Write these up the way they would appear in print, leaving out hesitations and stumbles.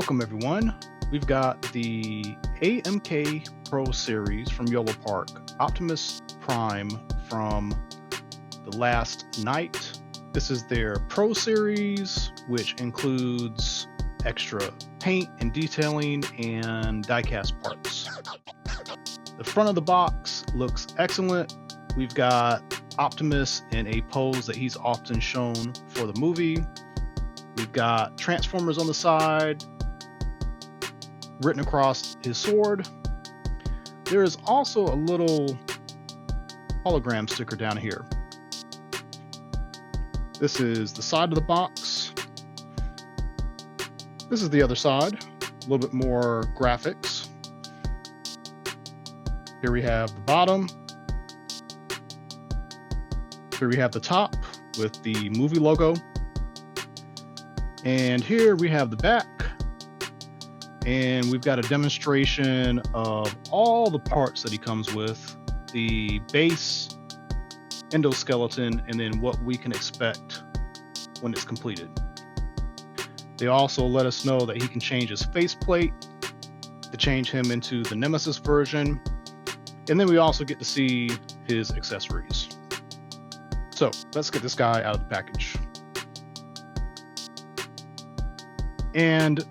Welcome everyone. We've got the AMK Pro Series from Yolopark, Optimus Prime from the last night. This is their Pro Series, which includes extra paint and detailing and die-cast parts. The front of the box looks excellent. We've got Optimus in a pose that he's often shown for the movie. We've got Transformers on the side, written across his sword. There is also a little hologram sticker down here. This is the side of the box. This is the other side, a little bit more graphics. Here we have the bottom. Here we have the top with the movie logo. And here we have the back. And we've got a demonstration of all the parts that he comes with, the base, endoskeleton, and then what we can expect when it's completed. They also let us know that he can change his faceplate to change him into the Nemesis version. And then we also get to see his accessories. So let's get this guy out of the package. And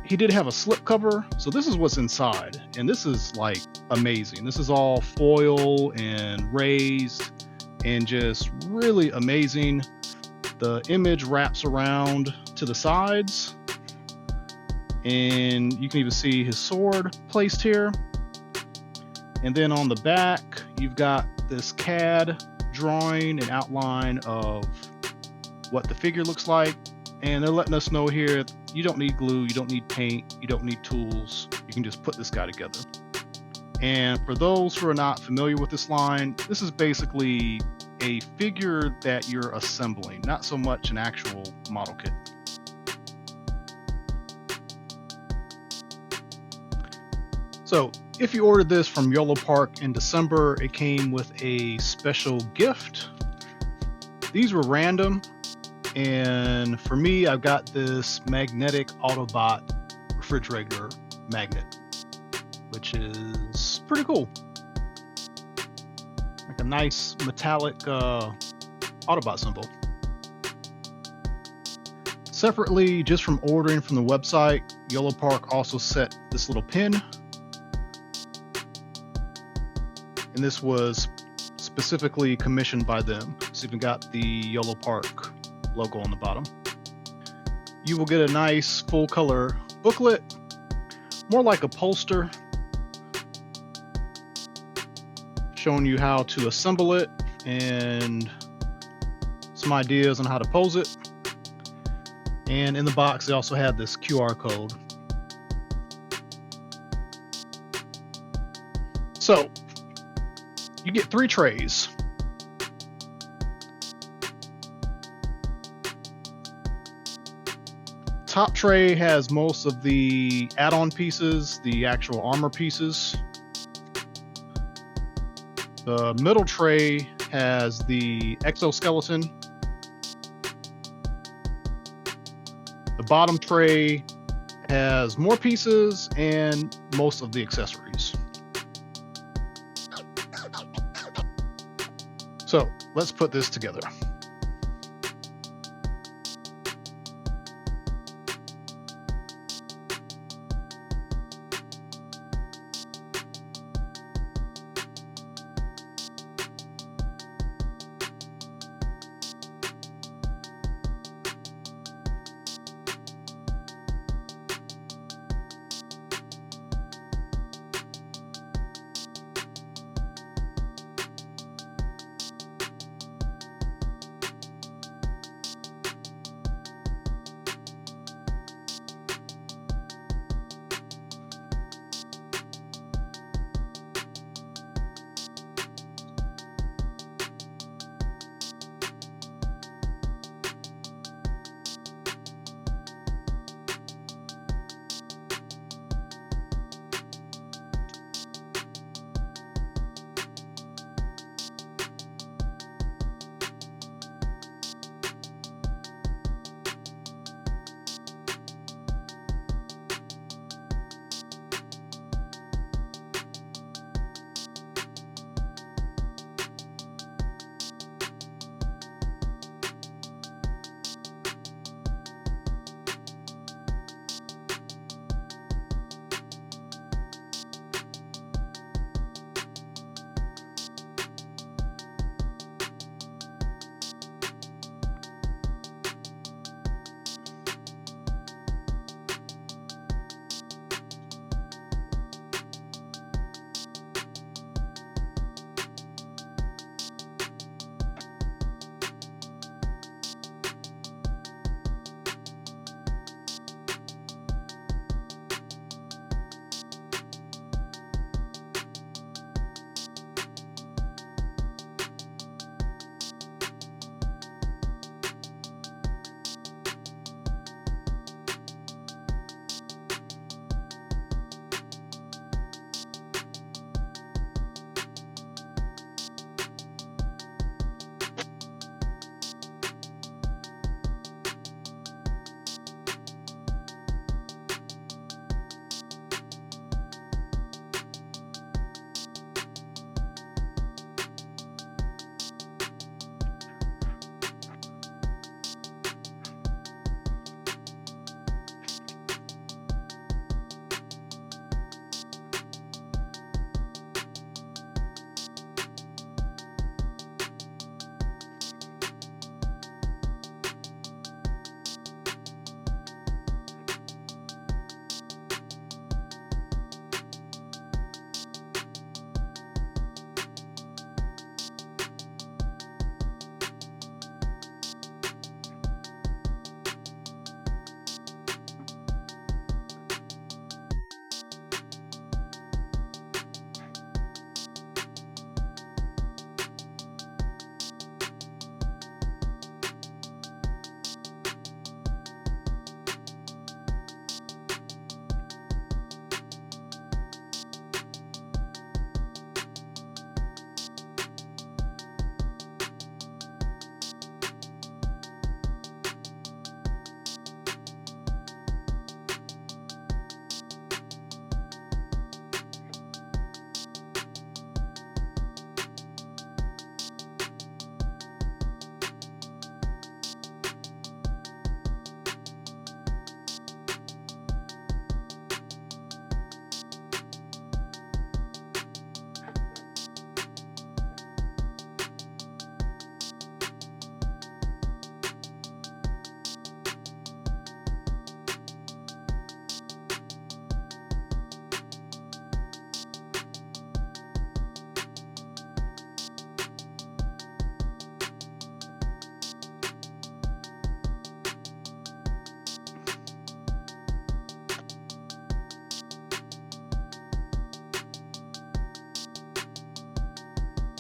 he did have a slip cover, so this is what's inside, and this is like amazing. This is all foil and raised and just really amazing. The image wraps around to the sides, and you can even see his sword placed here. And then on the back, you've got this CAD drawing and outline of what the figure looks like. And they're letting us know here, you don't need glue, you don't need paint, you don't need tools. You can just put this guy together. And for those who are not familiar with this line, this is basically a figure that you're assembling, not so much an actual model kit. So if you ordered this from Yolopark in December, it came with a special gift. These were random. And for me, I've got this magnetic Autobot refrigerator magnet, which is pretty cool. Like a nice metallic Autobot symbol. Separately, just from ordering from the website, Yolopark also set this little pin. And this was specifically commissioned by them. So you've got the Yolopark logo on the bottom. You will get a nice full color booklet, more like a poster, showing you how to assemble it and some ideas on how to pose it. And in the box, they also have this QR code. So you get 3 trays. Top tray has most of the add-on pieces, the actual armor pieces. The middle tray has the exoskeleton. The bottom tray has more pieces and most of the accessories. So let's put this together.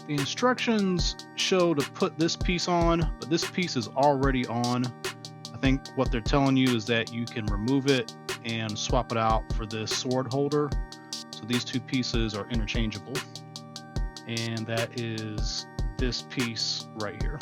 The instructions show to put this piece on, but this piece is already on. I think what they're telling you is that you can remove it and swap it out for this sword holder. So these two pieces are interchangeable. And that is this piece right here.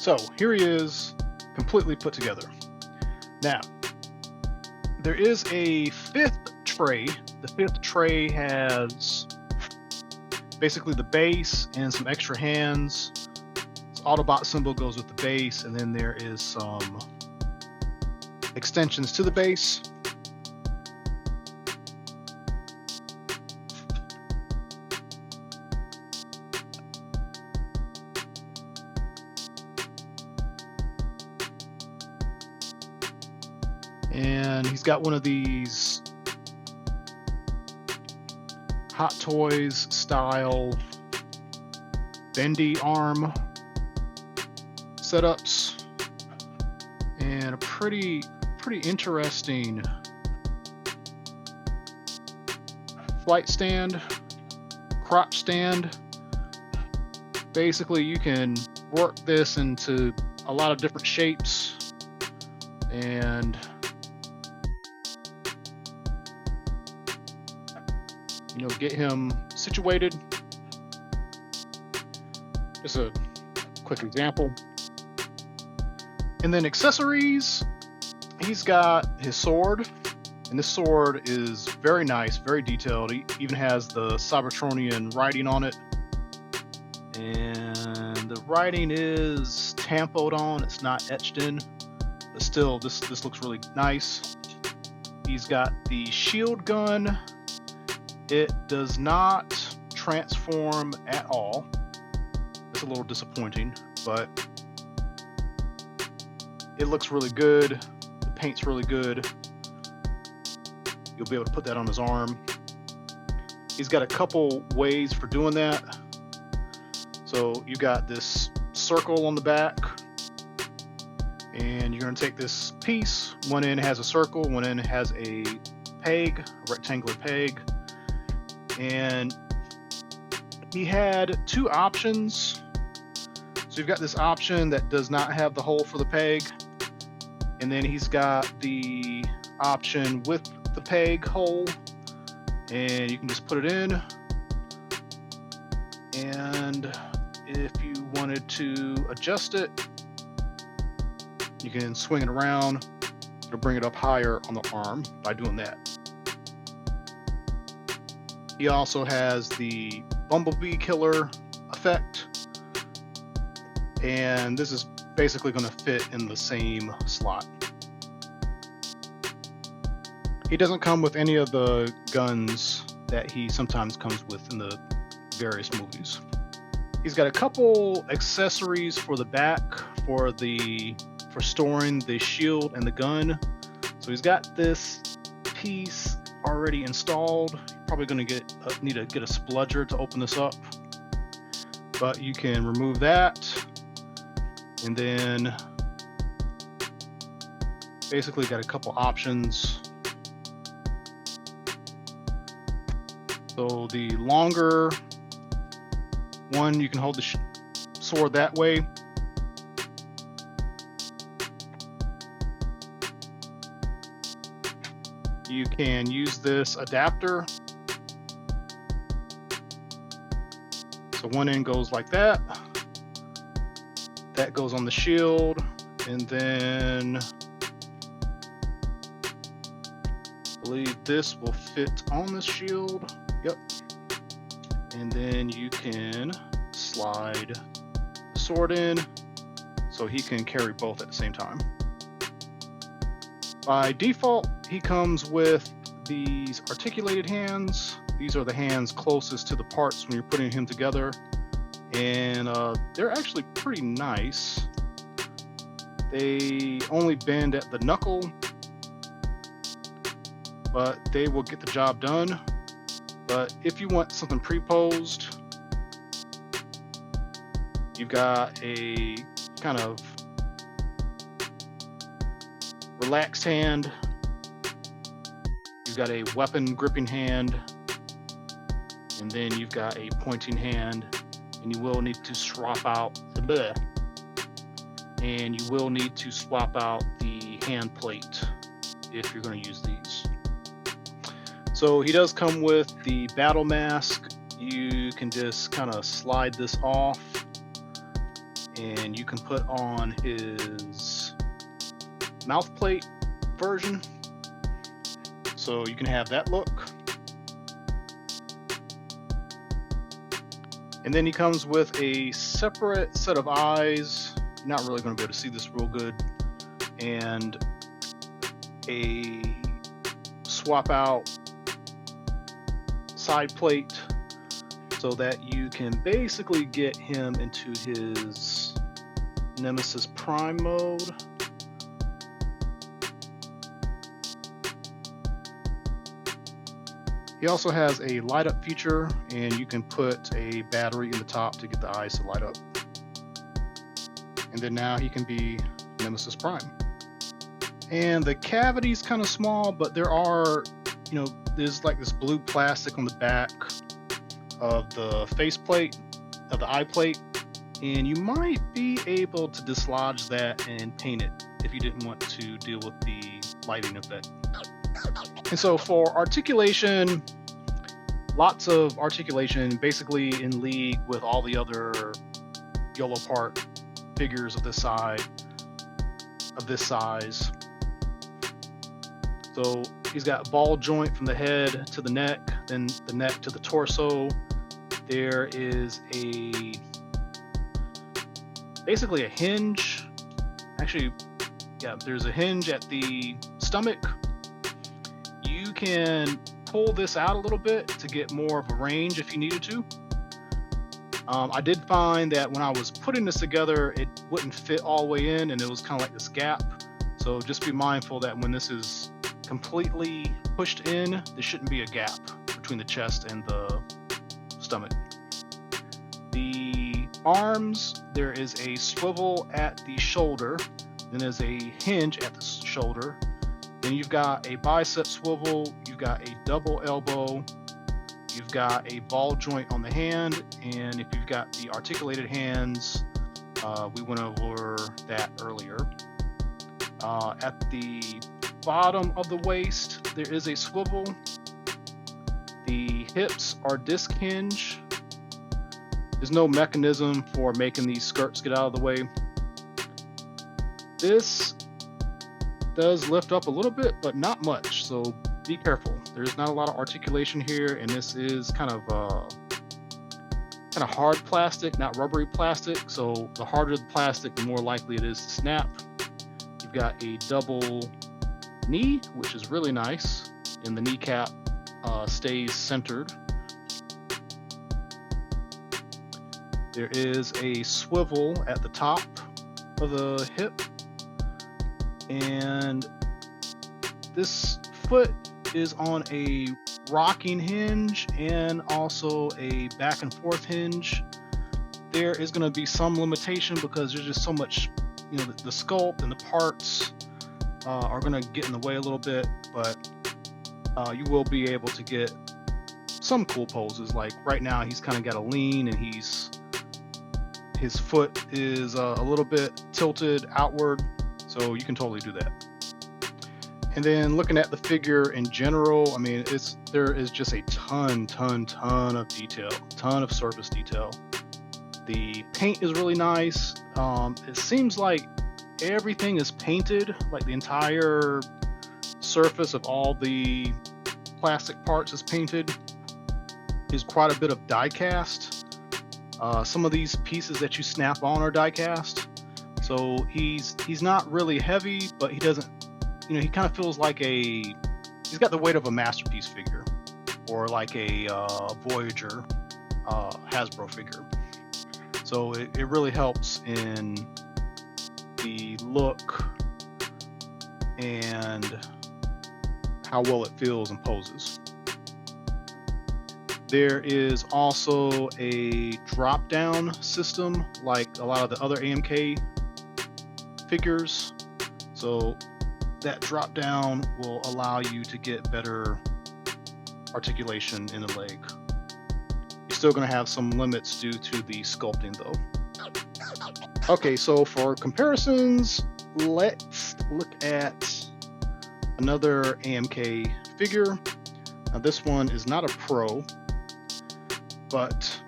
So here he is, completely put together. Now, there is a fifth tray. The fifth tray has basically the base and some extra hands. This Autobot symbol goes with the base, and then there is some extensions to the base. And he's got one of these Hot Toys style bendy arm setups, and a pretty interesting flight stand, crotch stand. Basically, you can work this into a lot of different shapes and get him situated. Just a quick example. And then accessories, he's got his sword, and this sword is very nice, very detailed. He even has the Cybertronian writing on it, and the writing is tampoed on, it's not etched in, but still this looks really nice. He's got the shield gun. It does not transform at all. It's a little disappointing, but it looks really good. The paint's really good. You'll be able to put that on his arm. He's got a couple ways for doing that. So you got this circle on the back, and you're going to take this piece. One end has a circle, one end has a peg, a rectangular peg. And he had two options. So you've got this option that does not have the hole for the peg, and then he's got the option with the peg hole, and you can just put it in. And if you wanted to adjust it, you can swing it around to bring it up higher on the arm by doing that. He also has the Bumblebee Killer effect, and this is basically going to fit in the same slot. He doesn't come with any of the guns that he sometimes comes with in the various movies. He's got a couple accessories for the back for storing the shield and the gun. So he's got this piece already installed. Probably going to need to get a spludger to open this up, but you can remove that, and then basically got a couple options. So the longer one, you can hold the sword that way. You can use this adapter. So one end goes like that. That goes on the shield, and then I believe this will fit on the shield. Yep. And then you can slide the sword in so he can carry both at the same time. By default, he comes with these articulated hands. These are the hands closest to the parts when you're putting him together, and they're actually pretty nice. They only bend at the knuckle, but they will get the job done. But if you want something pre-posed, you've got a kind of relaxed hand, you've got a weapon gripping hand, and then you've got a pointing hand, and you will need to swap out the hand plate if you're going to use these. So he does come with the battle mask. You can just kind of slide this off, and you can put on his mouth plate version, so you can have that look. And then he comes with a separate set of eyes. You're not really going to be able to see this real good, and a swap out side plate so that you can basically get him into his Nemesis Prime mode. He also has a light up feature, and you can put a battery in the top to get the eyes to light up. And then now he can be Nemesis Prime. And the cavity's kind of small, but there are, there's like this blue plastic on the back of the faceplate, of the eye plate, and you might be able to dislodge that and paint it if you didn't want to deal with the lighting effect. And so for articulation, lots of articulation, basically in league with all the other Yolopark figures of this size. So he's got ball joint from the head to the neck, then the neck to the torso. There is basically a hinge. Actually, yeah, there's a hinge at the stomach. You can pull this out a little bit to get more of a range if you needed to. I did find that when I was putting this together, it wouldn't fit all the way in, and it was kind of like this gap. So just be mindful that when this is completely pushed in, there shouldn't be a gap between the chest and the stomach. The arms, there is a swivel at the shoulder, then there's a hinge at the shoulder. Then you've got a bicep swivel, you've got a double elbow, you've got a ball joint on the hand, and if you've got the articulated hands, we went over that earlier. At the bottom of the waist, there is a swivel. The hips are disc hinge. There's no mechanism for making these skirts get out of the way. This does lift up a little bit, but not much, so be careful. There's not a lot of articulation here, and this is kind of hard plastic, not rubbery plastic, so the harder the plastic, the more likely it is to snap. You've got a double knee, which is really nice, and the kneecap stays centered. There is a swivel at the top of the hip, and this foot is on a rocking hinge and also a back and forth hinge. There is going to be some limitation because there's just so much, the sculpt and the parts are going to get in the way a little bit, but you will be able to get some cool poses. Like right now he's kind of got a lean, and his foot is a little bit tilted outward, so you can totally do that. And then looking at the figure in general, I mean, there is just a ton of detail, ton of surface detail. The paint is really nice. It seems like everything is painted, like the entire surface of all the plastic parts is painted. There's quite a bit of die cast. Some of these pieces that you snap on are die cast. So he's not really heavy, but he doesn't, he kind of feels like he's got the weight of a Masterpiece figure, or like a Voyager Hasbro figure. So it really helps in the look and how well it feels and poses. There is also a drop-down system like a lot of the other AMK figures. So that drop-down will allow you to get better articulation in the leg. You're still going to have some limits due to the sculpting though. Okay, so for comparisons, let's look at another AMK figure. Now this one is not a pro, but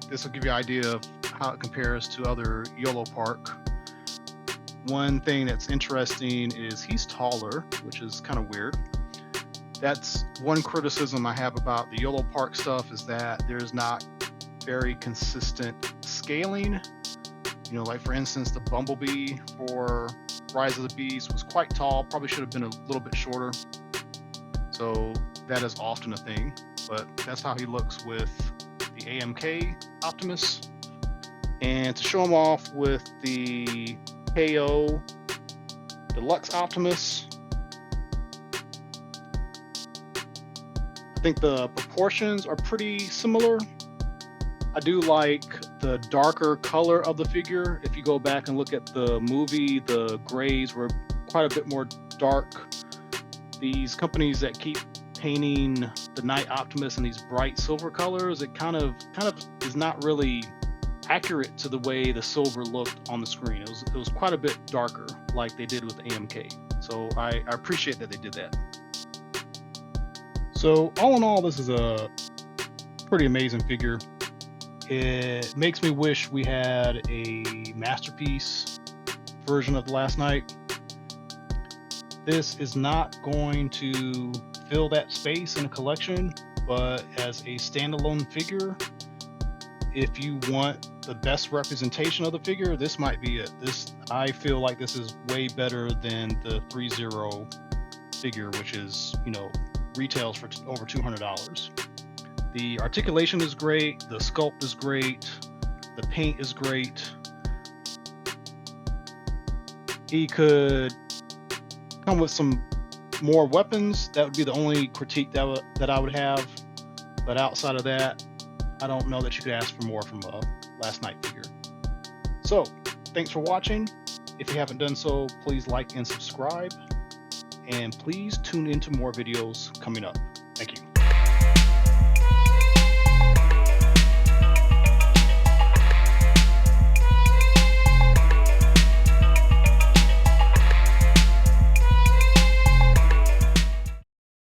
this will give you an idea of how it compares to other Yolopark. One thing that's interesting is he's taller, which is kind of weird. That's one criticism I have about the Yolopark stuff, is that there's not very consistent scaling. You know, like for instance, the Bumblebee for Rise of the Beast was quite tall, probably should have been a little bit shorter. So that is often a thing, but that's how he looks with the AMK Optimus. And to show him off with the KO Deluxe Optimus, I think the proportions are pretty similar. I do like the darker color of the figure. If you go back and look at the movie, the grays were quite a bit more dark. These companies that keep painting the Knight Optimus in these bright silver colors, it kind of is not really accurate to the way the silver looked on the screen. It was quite a bit darker, like they did with AMK. So I appreciate that they did that. So all in all, this is a pretty amazing figure. It makes me wish we had a masterpiece version of the Last Knight. This is not going to fill that space in a collection, but as a standalone figure, if you want the best representation of the figure, this might be it. I feel like this is way better than the 3-0 figure, which is, you know, retails for over $200. The articulation is great, the sculpt is great, the paint is great. He could come with some more weapons. That would be the only critique that I would have. But outside of that, I don't know that you could ask for more from a Last Knight figure. So, thanks for watching. If you haven't done so, please like and subscribe. And please tune into more videos coming up.